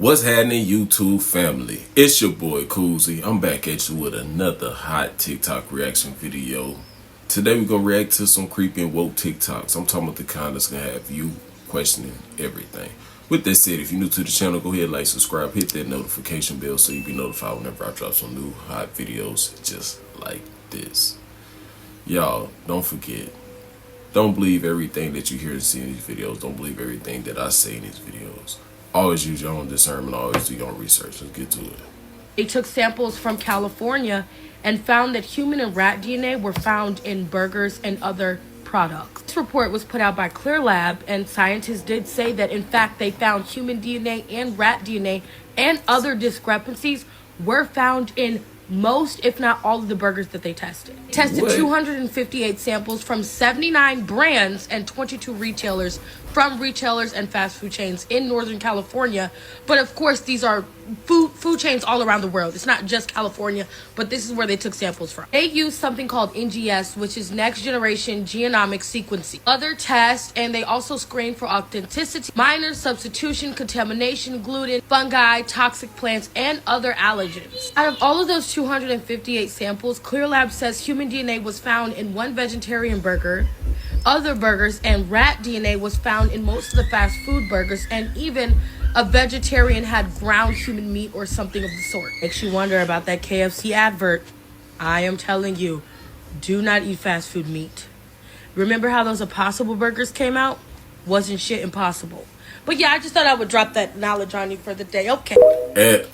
What's happening, YouTube family? It's your boy Koozie. I'm back at you with another hot TikTok reaction video. Today we're gonna react to some creepy and woke TikToks. I'm talking about the kind that's gonna have you questioning everything. With that said, if you're new to the channel, go ahead, like, subscribe, hit that notification bell so you be notified whenever I drop some new hot videos just like this. Y'all, don't forget, don't believe everything that you hear and see in these videos. Don't believe everything that I say in these videos. Always use your own discernment. Always do your own research. Let's get to it. They took samples from California and found that human and rat DNA were found in burgers and other products. This report was put out by Clear Lab, and scientists did say that in fact they found human DNA and rat DNA, and other discrepancies were found in most, if not all, of the burgers that they tested. They tested 258 samples from 79 brands and 22 retailers, from retailers and fast food chains in Northern California. But of course, these are food chains all around the world. It's not just California, but this is where they took samples from. They used something called NGS, which is next generation genomic sequencing. Other tests, and they also screened for authenticity, minor substitution, contamination, gluten, fungi, toxic plants, and other allergens. Out of all of those 258 samples, Clear Lab says human DNA was found in one vegetarian burger, other burgers, and rat DNA was found in most of the fast food burgers, and even a vegetarian had ground human meat or something of the sort. Makes you wonder about that KFC advert. I am telling you, do not eat fast food meat. Remember how those Impossible burgers came out? Wasn't shit impossible. But yeah, I just thought I would drop that knowledge on you for the day. Okay.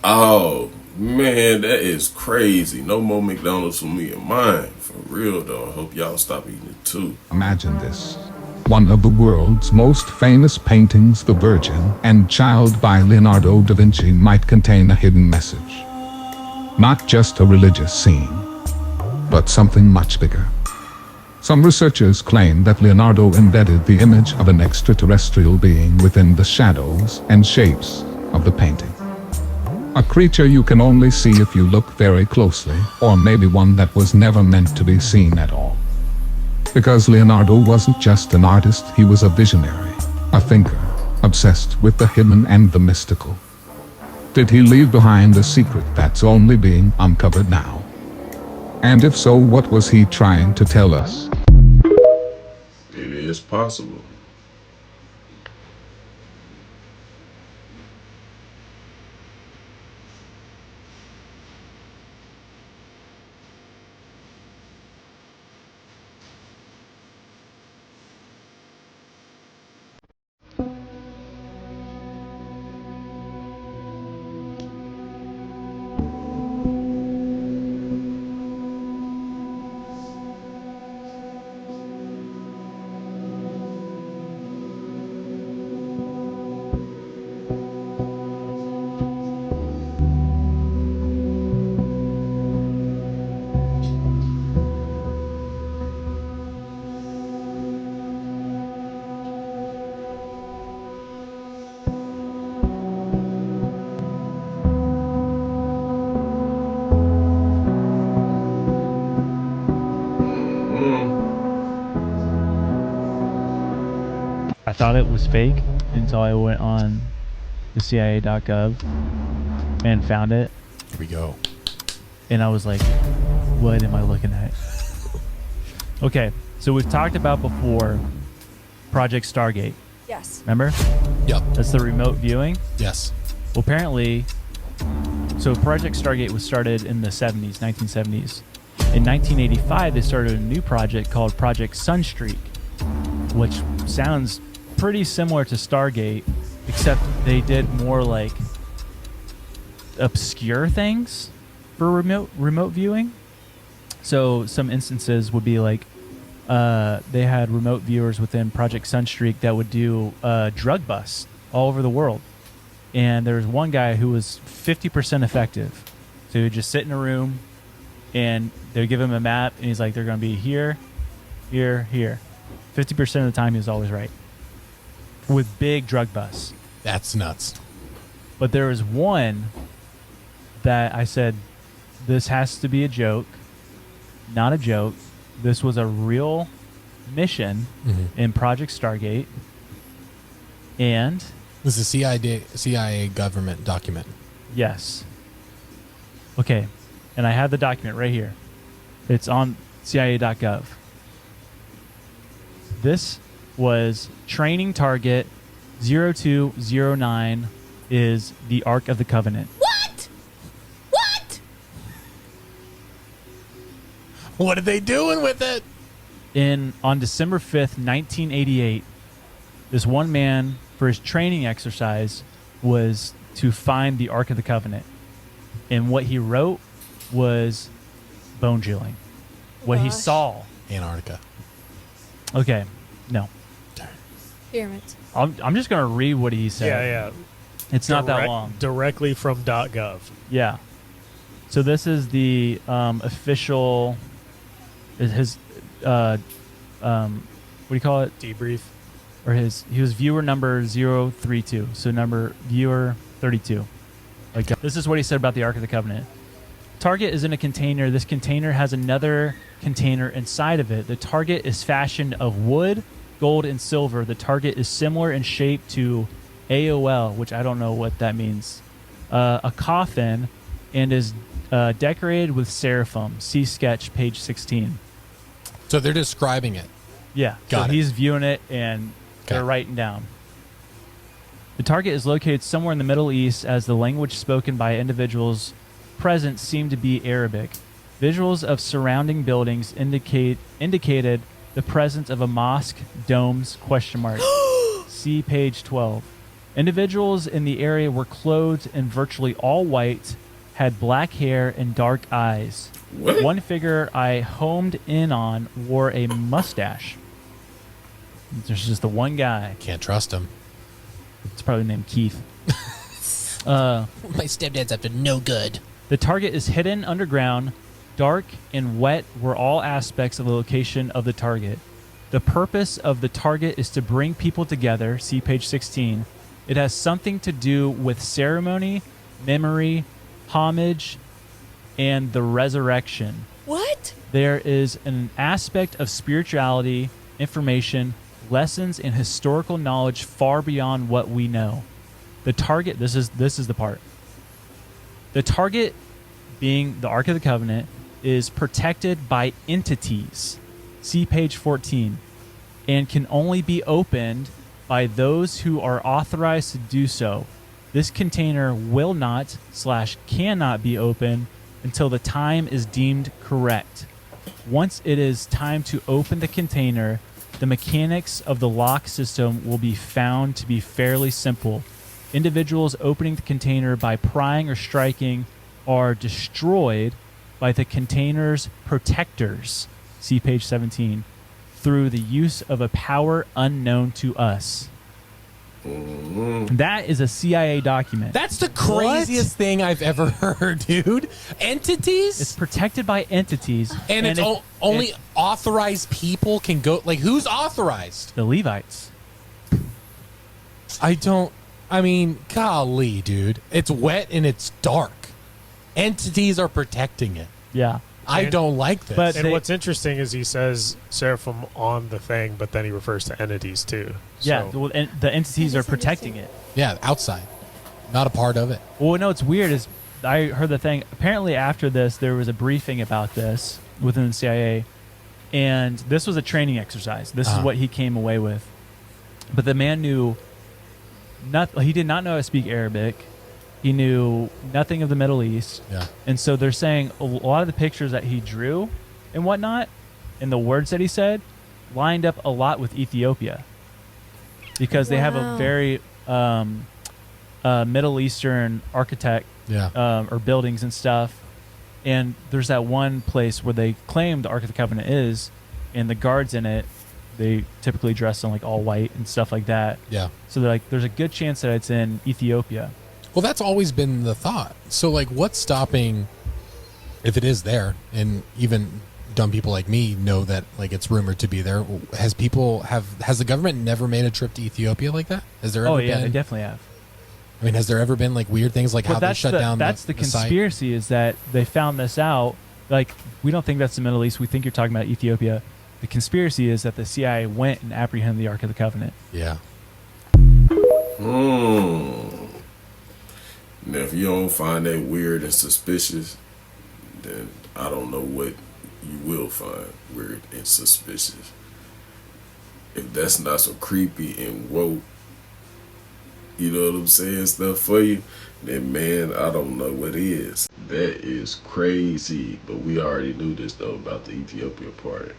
Oh, man, that is crazy. No more McDonald's for me and mine. For real, though. I hope y'all stop eating it, too. Imagine this. One of the world's most famous paintings, The Virgin and Child by Leonardo da Vinci, might contain a hidden message. Not just a religious scene, but something much bigger. Some researchers claim that Leonardo embedded the image of an extraterrestrial being within the shadows and shapes of the painting. A creature you can only see if you look very closely, or maybe one that was never meant to be seen at all. Because Leonardo wasn't just an artist, he was a visionary, a thinker, obsessed with the hidden and the mystical. Did he leave behind a secret that's only being uncovered now? And if so, what was he trying to tell us? It is possible. I thought it was fake until I went on the CIA.gov and found it. Here we go. And I was like, what am I looking at? Okay, so we've talked about before Project Stargate. Yes. Remember? Yep. That's the remote viewing. Yes. Well, apparently, so Project Stargate was started in the 70s, 1970s. In 1985, they started a new project called Project Sunstreak, which sounds pretty similar to Stargate, except they did more like obscure things for remote viewing. So some instances would be like they had remote viewers within Project Sunstreak that would do drug busts all over the world. And there was one guy who was 50% effective. So he would just sit in a room and they would give him a map and he's like, they're going to be here, here, here. 50% of the time he was always right. With big drug busts. That's nuts. But there was one that I said, this has to be a joke. Not a joke. This was a real mission in Project Stargate. And This is a CIA government document. Yes. Okay. And I have the document right here. It's on CIA.gov. This was training target 0209 is the Ark of the Covenant. What? What? What are they doing with it? On December 5th, 1988, this one man, for his training exercise, was to find the Ark of the Covenant. And what he wrote was bone chilling. What he Gosh. saw. Antarctica. Okay, no. Pyramids. I'm just going to read what he said. Yeah. It's not that long. Directly from .gov. Yeah. So this is the official. His what do you call it? Debrief. Or he was viewer number 032. So number viewer 32. Okay. This is what he said about the Ark of the Covenant. Target is in a container. This container has another container inside of it. The target is fashioned of wood, gold, and silver. The target is similar in shape to AOL, which I don't know what that means. A coffin, and is decorated with seraphim. See sketch, page 16. So they're describing it. Yeah. Got so it. he's viewing it, and they're writing down. The target is located somewhere in the Middle East, as the language spoken by individuals present seemed to be Arabic. Visuals of surrounding buildings indicated the presence of a mosque, domes, ? See page 12. Individuals in the area were clothed in virtually all white, had black hair and dark eyes. What? One figure I homed in on wore a mustache. There's just the one guy. Can't trust him. It's probably named Keith. My stepdad's up to no good. The target is hidden underground. Dark and wet were all aspects of the location of the target. The purpose of the target is to bring people together. See page 16. It has something to do with ceremony, memory, homage, and the resurrection. What? There is an aspect of spirituality, information, lessons, and historical knowledge far beyond what we know. The target, this is the part. The target, being the Ark of the Covenant, is protected by entities. See page 14. And can only be opened by those who are authorized to do so. This container will not / cannot be opened until the time is deemed correct. Once it is time to open the container, the mechanics of the lock system will be found to be fairly simple. Individuals opening the container by prying or striking are destroyed by the container's protectors. See page 17. Through the use of a power unknown to us. That is a CIA document. That's the craziest thing I've ever heard, dude. Entities? It's protected by entities. and it's only authorized people can go. Like, who's authorized? the Levites. I mean, golly, dude. It's wet and it's dark. Entities are protecting it. Yeah. I And- don't like this. But- And They- what's interesting is he says seraphim on the thing, but then he refers to entities too. Yeah. So- Well, and the entities are That's protecting interesting. it. yeah, outside. Not a part of it. Well, no, it's weird is I heard the thing. Apparently after this, there was a briefing about this within the CIA. And this was a training exercise. This is Uh-huh. what he came away with. But the man knew he did not know how to speak Arabic. He knew nothing of the Middle East. Yeah. And so they're saying a lot of the pictures that he drew and whatnot, and the words that he said, lined up a lot with Ethiopia. Because they have a Wow. very Middle Eastern architect Yeah. or buildings and stuff. And there's that one place where they claim the Ark of the Covenant is, and the guards in it, they typically dress in like all white and stuff like that. Yeah. So they're like, there's a good chance that it's in Ethiopia. Well, that's always been the thought. So, like, what's stopping, if it is there, and even dumb people like me know that, like, it's rumored to be there? Has the government never made a trip to Ethiopia like that? Has there ever Oh yeah, been? they definitely have. I mean, has there ever been like weird things like how But they shut down? That's the site? conspiracy is that they found this out. Like, we don't think that's the Middle East. We think you're talking about Ethiopia. The conspiracy is that the CIA went and apprehended the Ark of the Covenant. Yeah. Now, if you don't find that weird and suspicious, then I don't know what you will find weird and suspicious. If that's not so creepy and woke, you know what I'm saying, stuff for you, then man, I don't know what is. That is crazy. But we already knew this though about the Ethiopia part.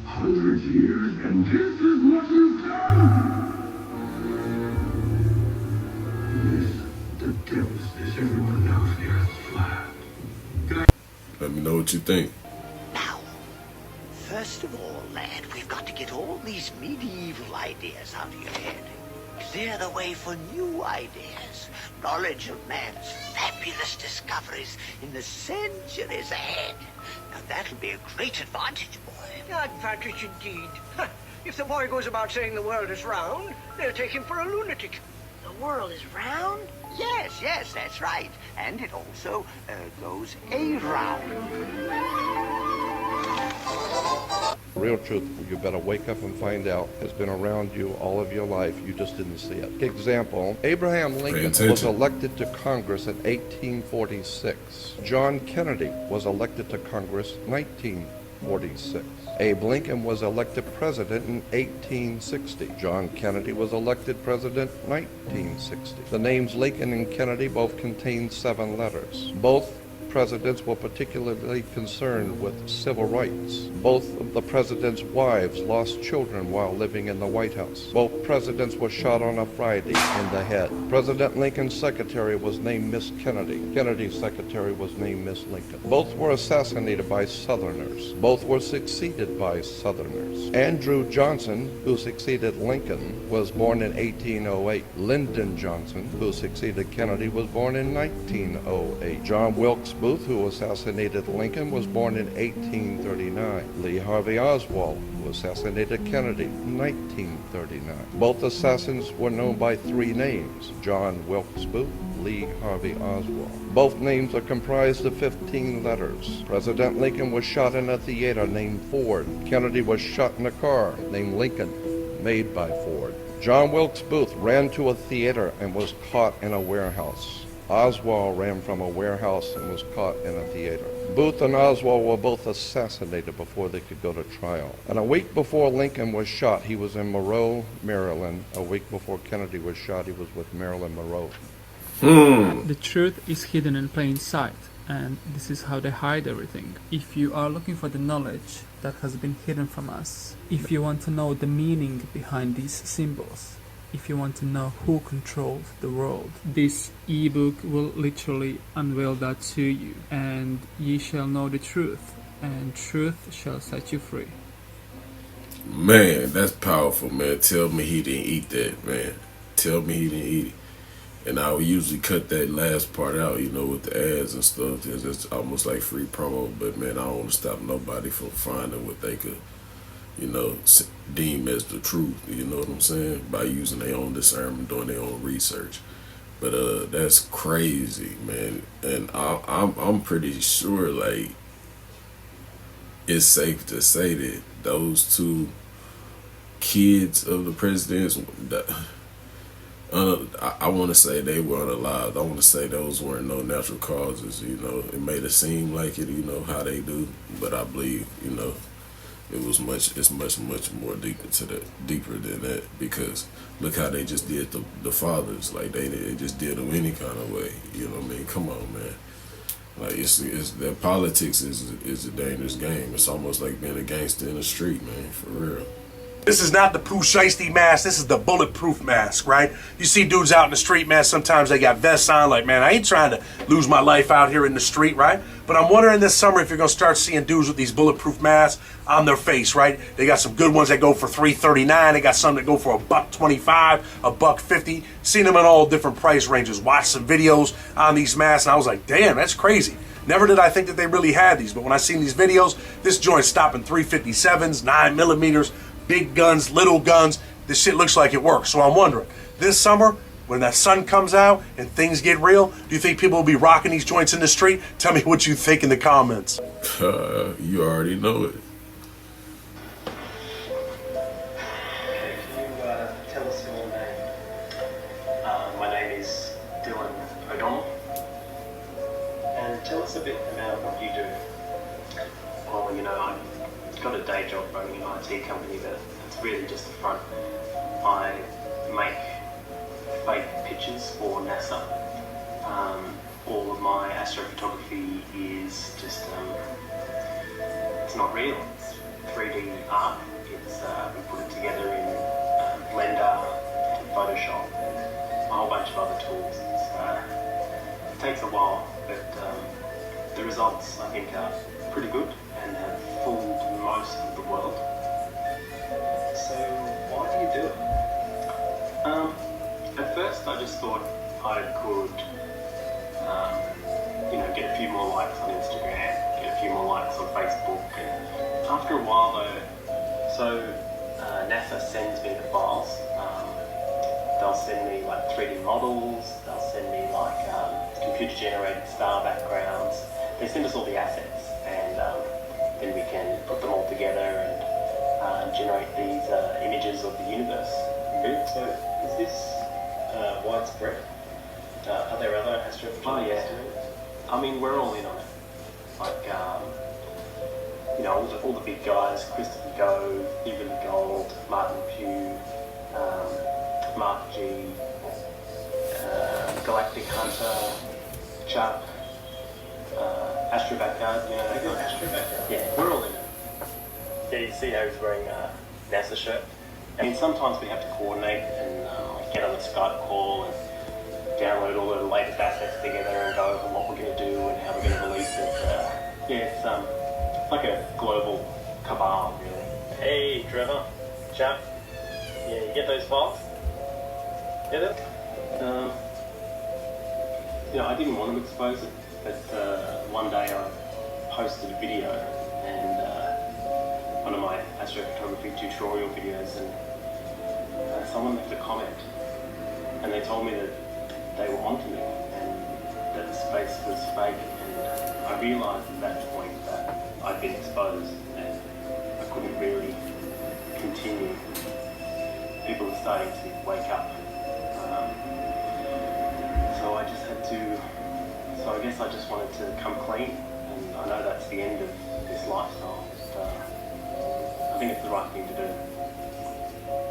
Hundreds of years, and this is what you've done! This, the devastates everyone knows the Earth's flat. Let me know what you think. Now, first of all, lad, we've got to get all these medieval ideas out of your head. Clear the way for new ideas. Knowledge of man's fabulous discoveries in the centuries ahead. Now, that'll be a great advantage, boy. Advantage indeed. If the boy goes about saying the world is round, they'll take him for a lunatic. The world is round? Yes, that's right. And it also goes around. Real truth, you better wake up and find out, has been around you all of your life. You just didn't see it. Example, Abraham Lincoln was elected to Congress in 1846. John Kennedy was elected to Congress 1946. Abe Lincoln was elected president in 1860. John Kennedy was elected president 1960. The names Lincoln and Kennedy both contain 7 letters. Both presidents were particularly concerned with civil rights. Both of the presidents' wives lost children while living in the White House. Both presidents were shot on a Friday in the head. President Lincoln's secretary was named Miss Kennedy. Kennedy's secretary was named Miss Lincoln. Both were assassinated by Southerners. Both were succeeded by Southerners. Andrew Johnson, who succeeded Lincoln, was born in 1808. Lyndon Johnson, who succeeded Kennedy, was born in 1908. John Wilkes Booth, who assassinated Lincoln, was born in 1839. Lee Harvey Oswald, who assassinated Kennedy in 1939. Both assassins were known by 3 names: John Wilkes Booth, Lee Harvey Oswald. Both names are comprised of 15 letters. President Lincoln was shot in a theater named Ford. Kennedy was shot in a car named Lincoln, made by Ford. John Wilkes Booth ran to a theater and was caught in a warehouse. Oswald ran from a warehouse and was caught in a theater. Booth and Oswald were both assassinated before they could go to trial. And a week before Lincoln was shot, he was in Monroe, Maryland. A week before Kennedy was shot, he was with Marilyn Monroe. The truth is hidden in plain sight, and this is how they hide everything. If you are looking for the knowledge that has been hidden from us, if you want to know the meaning behind these symbols, if you want to know who controls the world, this ebook will literally unveil that to you, and ye shall know the truth, and truth shall set you free. Man, that's powerful, man. Tell me he didn't eat that, man. Tell me he didn't eat it. And I would usually cut that last part out, you know, with the ads and stuff. It's almost like free promo. But, man, I don't want to stop nobody from finding what they could, you know, deem as the truth, you know what I'm saying? By using their own discernment, doing their own research. But that's crazy, man. And I'm pretty sure, like, it's safe to say that those 2 kids of the presidents, I want to say they weren't alive. I want to say those weren't no natural causes, you know. It made it seem like it, you know, how they do. But I believe, you know, it's much more deeper than that, because look how they just did the fathers. Like they just did them any kind of way, you know what I mean? Come on, man. Like it's that politics is a dangerous game. It's almost like being a gangster in the street, man, for real. This is not the Pooh Shiesty mask. This is the bulletproof mask, right? You see dudes out in the street, man, sometimes they got vests on. Like, man, I ain't trying to lose my life out here in the street, right? But I'm wondering this summer if you're going to start seeing dudes with these bulletproof masks on their face, right? They got some good ones that go for $3.39. They got some that go for $1.25, $1.50. Seen them in all different price ranges. Watched some videos on these masks, and I was like, damn, that's crazy. Never did I think that they really had these, but when I seen these videos, this joint's stopping 357s, 9mm, big guns, little guns. This shit looks like it works. So I'm wondering, this summer, when that sun comes out and things get real, do you think people will be rocking these joints in the street? Tell me what you think in the comments. You already know it. Tell us your name. My name is Dylan O'Donnell. And tell us a bit about what you do. Well, you know, I've got a day job running an IT company, but it's really just a front. I make fake pictures for NASA. All of my astrophotography is just, it's not real. It's 3D art. It's, we put it together in Blender, Photoshop, a whole bunch of other tools. It takes a while, but the results, I think, are pretty good and have fooled most of the world. So why do you do it? At first I just thought I could, you know, get a few more likes on Instagram, get a few more likes on Facebook, and after a while though, so NASA sends me the files. They'll send me like 3D models, they'll send me like computer-generated star backgrounds. They send us all the assets, and then we can put them all together and generate these images of the universe. So is this widespread? Are there other astrophotographers? Oh yeah. I mean, we're all in on it. Like, you know, all the big guys, Christopher Gove, Evan Gold, Martin Pugh, Mark G, Galactic Hunter, Chuck, Astrobackyard, you know. Astrobackyard? Yeah, we're all in it. Yeah, you see how he's wearing a NASA shirt? I mean, sometimes we have to coordinate and get on a Skype call and download all the latest assets together and go over what we're going to do and how we're going to release it. Yeah, it's like a global cabal, really. Hey, Trevor, chap. Yeah, you get those files? Yeah, you know, I didn't want to expose it, but one day I posted a video and one of my astrophotography tutorial videos, and someone left a comment, and they told me that they were onto me and that the space was fake, and I realised at that point that I'd been exposed and I couldn't really continue. People are starting to wake up, so I just had to, so I guess I just wanted to come clean, and I know that's the end of this lifestyle, but I think it's the right thing to do.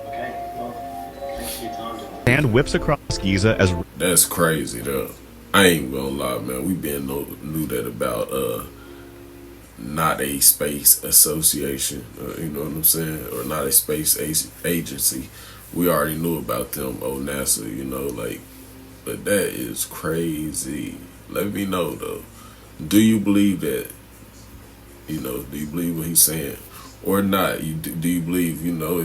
Okay, well, thanks for your time. And whips across Giza as... That's crazy, though. I ain't gonna lie, man. We been knew that about not a space association, you know what I'm saying, or not a space agency. We already knew about them, NASA, you know, like, but that is crazy. Let me know, though. Do you believe that, you know, do you believe what he's saying or not? Do you believe, you know,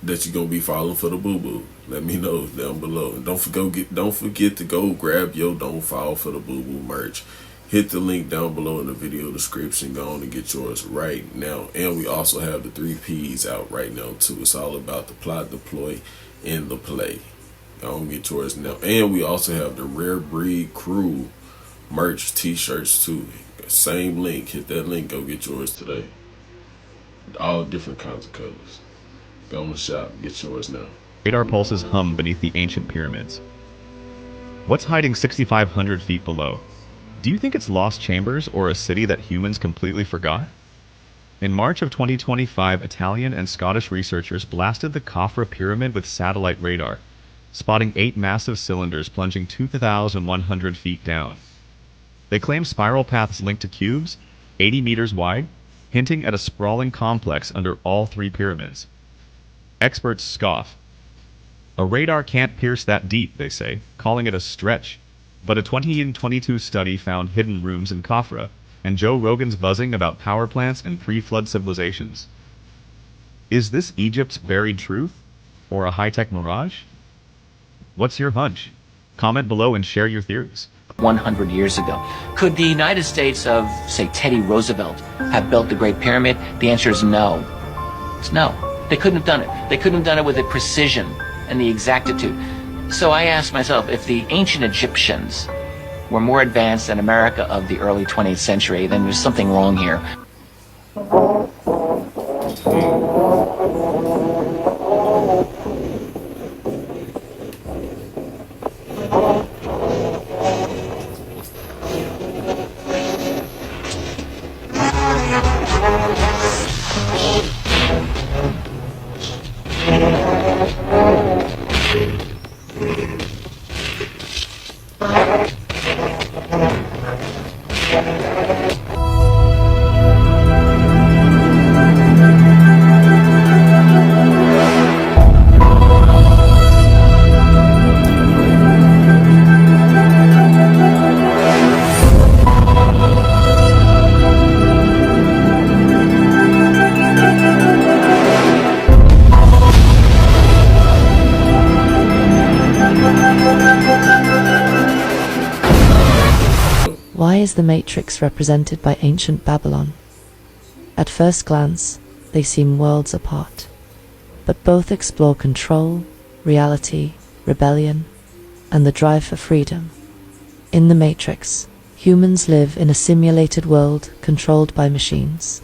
that you're gonna be falling for the boo-boo? Let me know down below. And don't forget to go grab your Don't Fall for the Boo-Boo merch. Hit the link down below in the video description. Go on and get yours right now. And we also have the 3 Ps out right now too. It's all about the plot, deploy, and the play. Go on and get yours now. And we also have the Rare Breed Crew merch t-shirts too. Same link. Hit that link. Go get yours today. All different kinds of colors. Go on the shop. Get yours now. Radar pulses hum beneath the ancient pyramids. What's hiding 6,500 feet below? Do you think it's lost chambers or a city that humans completely forgot? In March of 2025, Italian and Scottish researchers blasted the Khafra pyramid with satellite radar, spotting 8 massive cylinders plunging 2,100 feet down. They claim spiral paths linked to cubes, 80 meters wide, hinting at a sprawling complex under all 3 pyramids. Experts scoff. A radar can't pierce that deep, they say, calling it a stretch. But a 2022 study found hidden rooms in Khafra, and Joe Rogan's buzzing about power plants and pre-flood civilizations. Is this Egypt's buried truth? Or a high-tech mirage? What's your hunch? Comment below and share your theories. 100 years ago. Could the United States of, say, Teddy Roosevelt have built the Great Pyramid? The answer is no. It's no. They couldn't have done it. They couldn't have done it with the precision and the exactitude. So I asked myself, if the ancient Egyptians were more advanced than America of the early 20th century, then there's something wrong here. Why is the Matrix represented by ancient Babylon? At first glance, they seem worlds apart, but both explore control, reality, rebellion, and the drive for freedom. In the Matrix, humans live in a simulated world controlled by machines,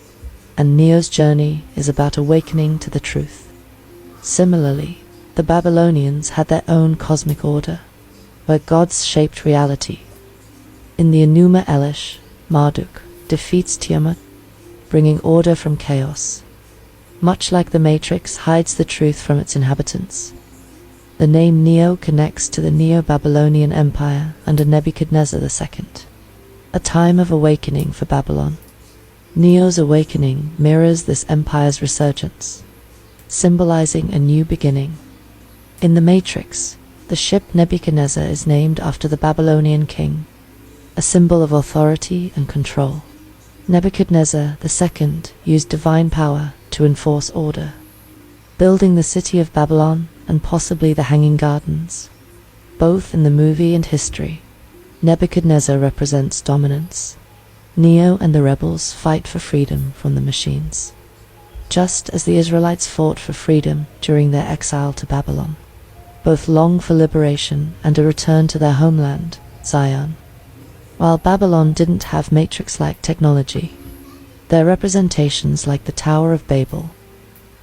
and Neo's journey is about awakening to the truth. Similarly, the Babylonians had their own cosmic order, where gods shaped reality. In the Enuma Elish, Marduk defeats Tiamat, bringing order from chaos. Much like the Matrix hides the truth from its inhabitants. The name Neo connects to the Neo-Babylonian Empire under Nebuchadnezzar II, a time of awakening for Babylon. Neo's awakening mirrors this empire's resurgence, symbolizing a new beginning. In the Matrix, the ship Nebuchadnezzar is named after the Babylonian king, a symbol of authority and control. Nebuchadnezzar II used divine power to enforce order, building the city of Babylon and possibly the Hanging Gardens. Both in the movie and history, Nebuchadnezzar represents dominance. Neo and the rebels fight for freedom from the machines, just as the Israelites fought for freedom during their exile to Babylon. Both long for liberation and a return to their homeland, Zion. While Babylon didn't have Matrix-like technology, their representations like the Tower of Babel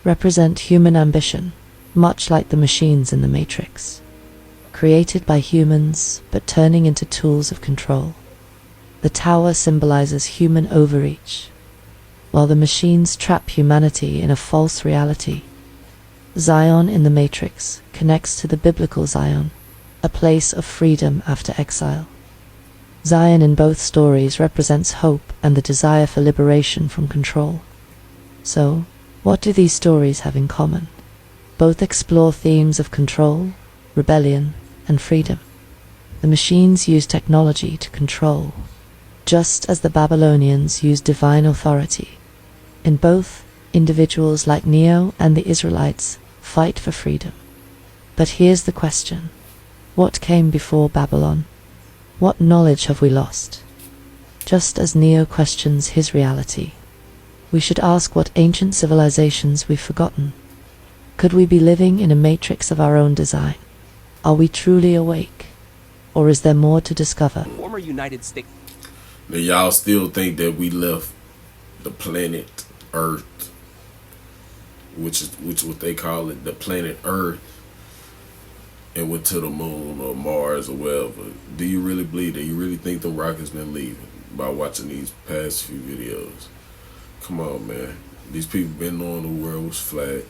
represent human ambition, much like the machines in the Matrix, created by humans but turning into tools of control. The tower symbolizes human overreach, while the machines trap humanity in a false reality. Zion in the Matrix connects to the biblical Zion, a place of freedom after exile. Zion in both stories represents hope and the desire for liberation from control. So, what do these stories have in common? Both explore themes of control, rebellion, and freedom. The machines use technology to control, just as the Babylonians used divine authority. In both, individuals like Neo and the Israelites fight for freedom. But here's the question: what came before Babylon? What knowledge have we lost? Just as Neo questions his reality, we should ask what ancient civilizations we've forgotten. Could we be living in a matrix of our own design? Are we truly awake? Or is there more to discover? Former United States. Now y'all still think that we left the planet Earth, which what they call it, the planet Earth, and went to the moon or Mars or wherever? Do you really believe that? You really think the rockets been leaving by watching these past few videos? Come on, man. These people been knowing the world was flat.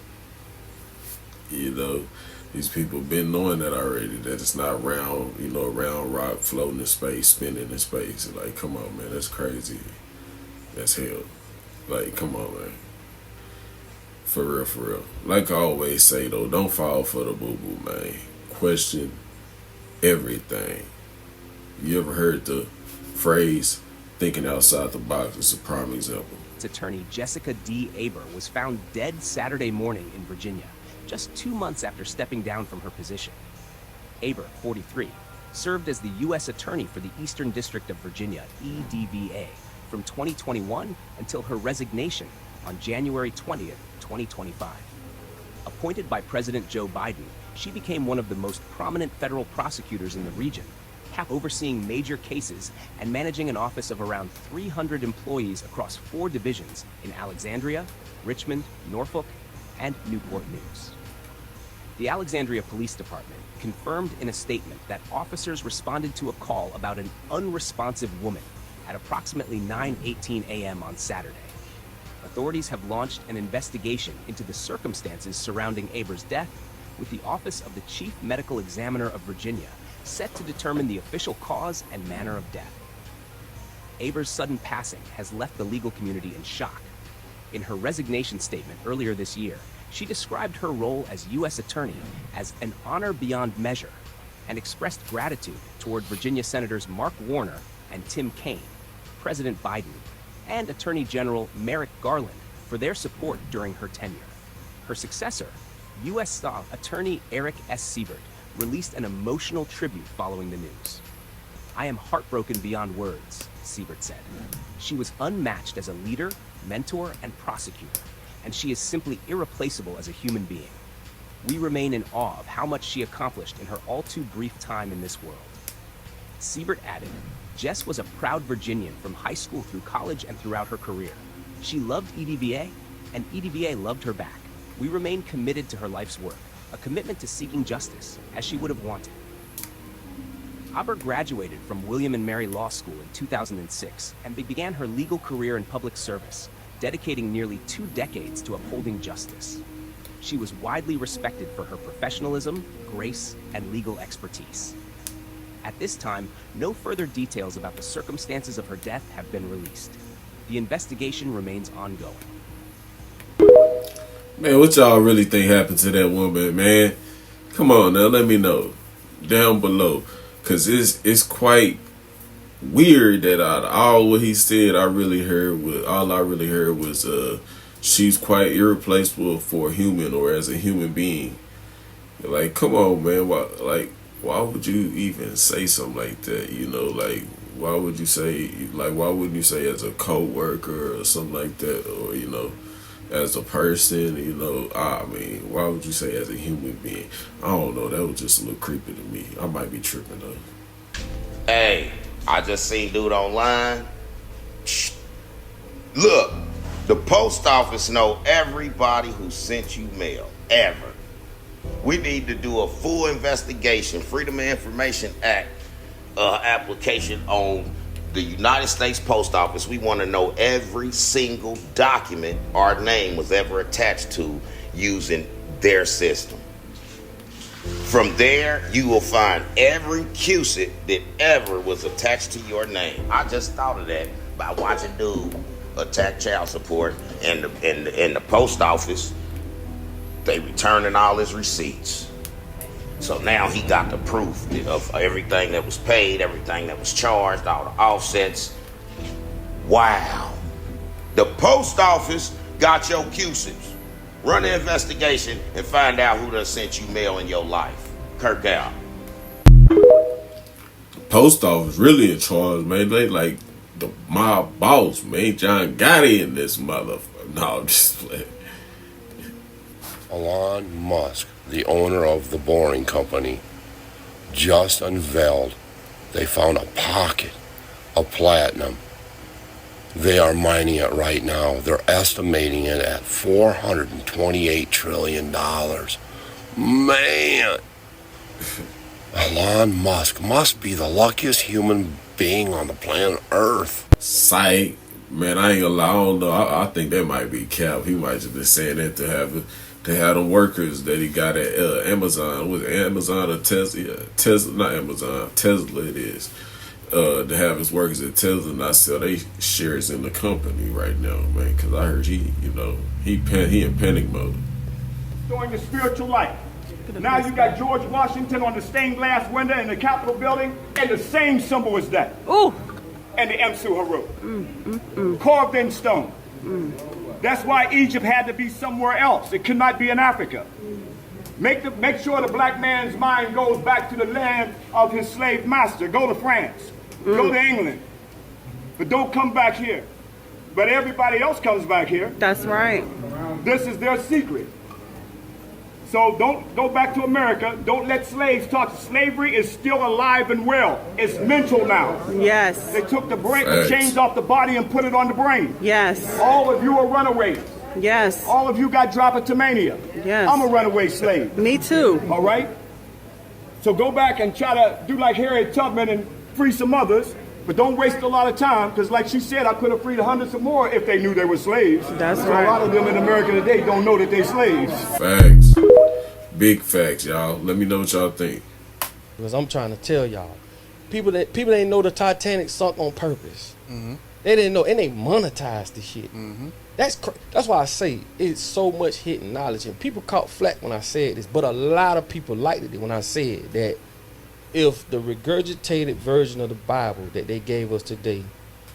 You know, these people been knowing that already, that it's not round, you know, a round rock floating in space, spinning in space. Like, come on, man, that's crazy. That's hell. Like, come on, man. For real, for real. Like I always say though, don't fall for the boo-boo, man. Question everything. You ever heard the phrase, thinking outside the box? Is a prime example. Attorney Jessica D. Aber was found dead Saturday morning in Virginia, just 2 months after stepping down from her position. Aber, 43, served as the U.S. Attorney for the Eastern District of Virginia, EDVA, from 2021 until her resignation on January 20th, 2025. Appointed by President Joe Biden, she became one of the most prominent federal prosecutors in the region, overseeing major cases and managing an office of around 300 employees across 4 divisions in Alexandria, Richmond, Norfolk, and Newport News. The Alexandria Police Department confirmed in a statement that officers responded to a call about an unresponsive woman at approximately 9:18 a.m. on Saturday. Authorities have launched an investigation into the circumstances surrounding Aber's death, with the Office of the Chief Medical Examiner of Virginia set to determine the official cause and manner of death. Aber's sudden passing has left the legal community in shock. In her resignation statement earlier this year, she described her role as U.S. Attorney as an honor beyond measure and expressed gratitude toward Virginia Senators Mark Warner and Tim Kaine, President Biden, and Attorney General Merrick Garland for their support during her tenure. Her successor, U.S. Attorney Eric S. Siebert, released an emotional tribute following the news. "I am heartbroken beyond words," Siebert said. "She was unmatched as a leader, mentor, and prosecutor, and she is simply irreplaceable as a human being. We remain in awe of how much she accomplished in her all too brief time in this world." Siebert added, "Jess was a proud Virginian from high school through college and throughout her career. She loved EDVA, and EDVA loved her back. We remain committed to her life's work, a commitment to seeking justice, as she would have wanted." Aber graduated from William and Mary Law School in 2006 and began her legal career in public service, dedicating nearly 2 decades to upholding justice. She was widely respected for her professionalism, grace, and legal expertise. At this time, no further details about the circumstances of her death have been released. The investigation remains ongoing. Man, what y'all really think happened to that woman, man? Come on now, let me know down below. Cause it's quite weird that out of all what he said, all I really heard was she's quite irreplaceable for a human or as a human being. Like, come on, man, why would you even say something like that? You know, like why wouldn't you say as a co-worker or something like that, or you know, as a person, you know, I mean, why would you say as a human being? I don't know, that was just a little creepy to me. I might be tripping though. Hey, I just seen dude online. Look, the post office know everybody who sent you mail, ever. We need to do a full investigation, Freedom of Information Act application on the United States Post Office. We want to know every single document our name was ever attached to using their system. From there, you will find every CUSID that ever was attached to your name. I just thought of that by watching dude attack child support and the post office. They returning all his receipts. So now he got the proof of everything that was paid, everything that was charged, all the offsets. Wow. The post office got your CUSIDs. Run the investigation and find out who done sent you mail in your life. Kirk out. Post office really in charge, man. They like my boss, man. John Gotti in this motherfucker. No, I'm just playing. Elon Musk, the owner of the Boring Company, just unveiled they found a pocket of platinum. They are mining it right now. They're estimating it at $428 trillion. Man, Elon Musk must be the luckiest human being on the planet Earth. Psych. Man, I ain't gonna lie, I don't know. I think that might be cap. He might just been saying that to have it. They had the workers that he got at Amazon. Was it Amazon or Tesla? Tesla, not Amazon. Tesla it is. to have his workers at Tesla not sell they shares in the company right now, man. Because I heard he in panic mode. During the spiritual life. Now you got George Washington on the stained glass window in the Capitol building, and the same symbol as that. Ooh. And the Emsu Haru. Carved in stone. That's why Egypt had to be somewhere else. It could not be in Africa. Make sure the black man's mind goes back to the land of his slave master. Go to France. Go to England. But don't come back here. But everybody else comes back here. That's right. This is their secret. So don't go back to America. Don't let slaves talk. Slavery is still alive and well. It's mental now. Yes. They took the chains off the body and put it on the brain. Yes. All of you are runaways. Yes. All of you got drapetomania. Yes. I'm a runaway slave. Me too. All right? So go back and try to do like Harriet Tubman and free some others. But don't waste a lot of time, because like she said, I could have freed hundreds of more if they knew they were slaves. That's so right. A lot of them in America today don't know that they're slaves. Facts. Big facts, y'all. Let me know what y'all think. Because I'm trying to tell y'all, people didn't know the Titanic sunk on purpose. They didn't know, and they monetized the shit. That's why I say it's so much hidden knowledge, and people caught flack when I said this, but a lot of people liked it when I said that if the regurgitated version of the Bible that they gave us today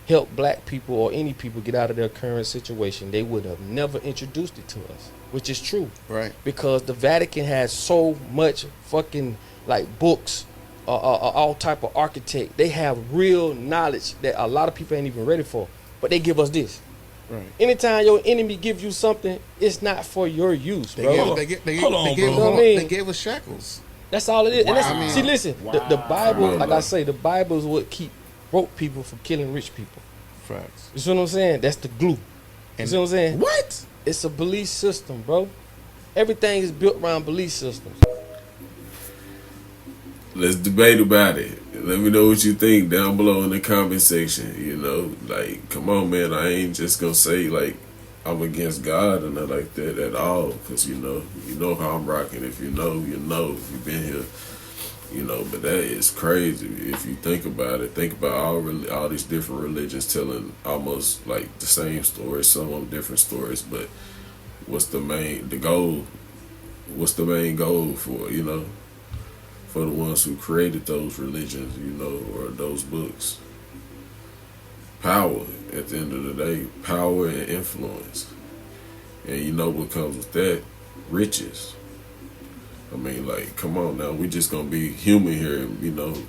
helped black people or any people get out of their current situation, they would have never introduced it to us, which is true. Right. Because the Vatican has so much fucking like books, all type of architect. They have real knowledge that a lot of people ain't even ready for, but they give us this. Right. Anytime your enemy gives you something, it's not for your use, bro. They gave us shackles. That's all it is. Wow. And see, listen, the Bible, like I say, the Bible is what keep broke people from killing rich people. Facts. You see what I'm saying? That's the glue. You see what I'm saying? What? It's a belief system, bro. Everything is built around belief systems. Let's debate about it. Let me know what you think down below in the comment section. You know, like, come on, man. I ain't just gonna say like I'm against God or nothing like that at all, because you know how I'm rocking. If you know, you know. If you've been here, you know. But that is crazy if you think about it. Think about all these different religions telling almost like the same stories, some of them different stories. But what's the main goal? What's the main goal for for the ones who created those religions, or those books? Power. At the end of the day, power and influence. And you know what comes with that? Riches. I mean, like, come on now. We just gonna be human here,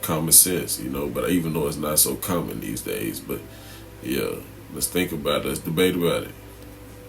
common sense, but even though it's not so common these days, but yeah, let's think about it. Let's debate about it.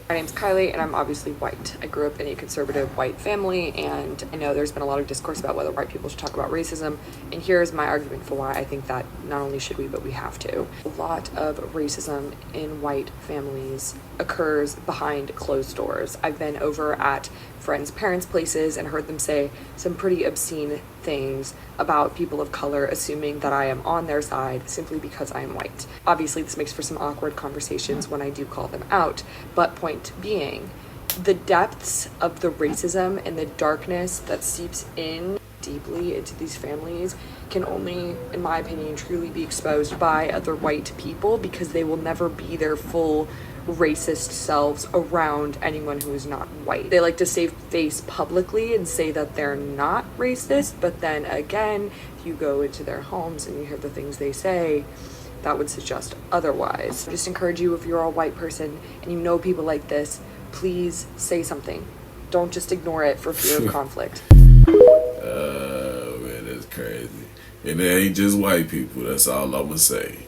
My name's Kylie, and I'm obviously white. I grew up in a conservative white family, and I know there's been a lot of discourse about whether white people should talk about racism, and here's my argument for why I think that not only should we, but we have to. A lot of racism in white families occurs behind closed doors. I've been over at friends' parents' places and heard them say some pretty obscene things about people of color, assuming that I am on their side simply because I am white. Obviously, this makes for some awkward conversations when I do call them out, but point being, the depths of the racism and the darkness that seeps in deeply into these families can only, in my opinion, truly be exposed by other white people, because they will never be their full racist selves around anyone who is not white. They like to save face publicly and say that they're not racist, but then again, if you go into their homes and you hear the things they say, that would suggest otherwise. I just encourage you, if you're a white person and you know people like this, please say something. Don't just ignore it for fear of conflict. Oh man, that's crazy. And it ain't just white people, that's all I'm gonna say.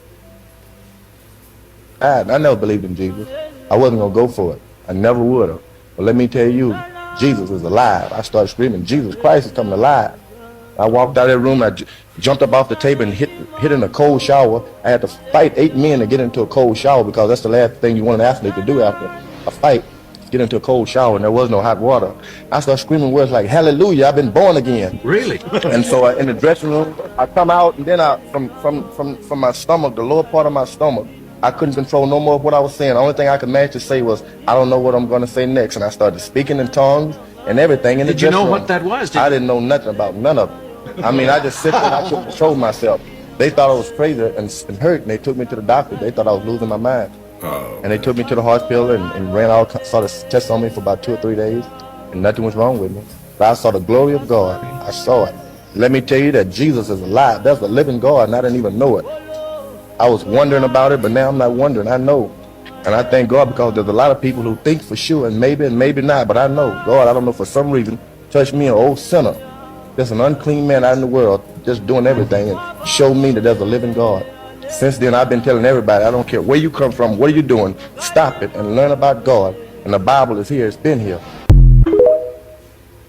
I never believed in Jesus. I wasn't going to go for it. I never would have. But let me tell you, Jesus is alive. I started screaming, Jesus Christ is coming alive. I walked out of that room, I jumped up off the table and hit in a cold shower. I had to fight 8 men to get into a cold shower, because that's the last thing you want an athlete to do after a fight, get into a cold shower, and there was no hot water. I started screaming words like, hallelujah, I've been born again. Really? And so in the dressing room, I come out, and then from my stomach, the lower part of my stomach, I couldn't control no more of what I was saying. The only thing I could manage to say was, I don't know what I'm going to say next. And I started speaking in tongues and everything in the dressing room. Did you know what that was? I didn't know nothing about none of it. I mean, I just sit there and I couldn't control myself. They thought I was crazy and hurt, and they took me to the doctor. They thought I was losing my mind. And they took me to the hospital and ran all sort of tests on me for about 2 or 3 days, and nothing was wrong with me. But I saw the glory of God. I saw it. Let me tell you that Jesus is alive. There's a living God, and I didn't even know it. I was wondering about it, but now I'm not wondering. I know. And I thank God, because there's a lot of people who think for sure and maybe not. But I know, God, I don't know, for some reason, touched me, an old sinner. There's an unclean man out in the world just doing everything, and showed me that there's a living God. Since then, I've been telling everybody, I don't care where you come from, what are you doing, stop it and learn about God. And the Bible is here. It's been here.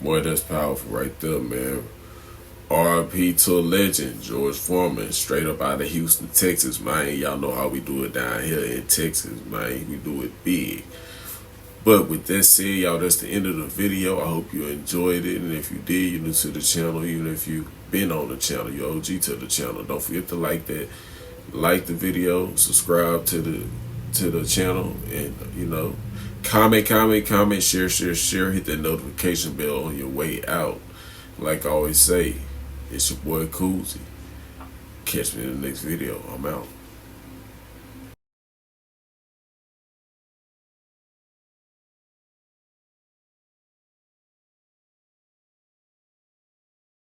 Boy, that's powerful right there, man. R.I.P. to a legend, George Foreman, straight up out of Houston, Texas, man. Y'all know how we do it down here in Texas, man. We do it big. But with that said, y'all, that's the end of the video. I hope you enjoyed it. And if you did, you're new to the channel. Even if you've been on the channel, you're OG to the channel. Don't forget to like that. Like the video, subscribe to the channel, and you know, comment, share, hit that notification bell on your way out. Like I always say, it's your boy Coolzy. Catch me in the next video. I'm out.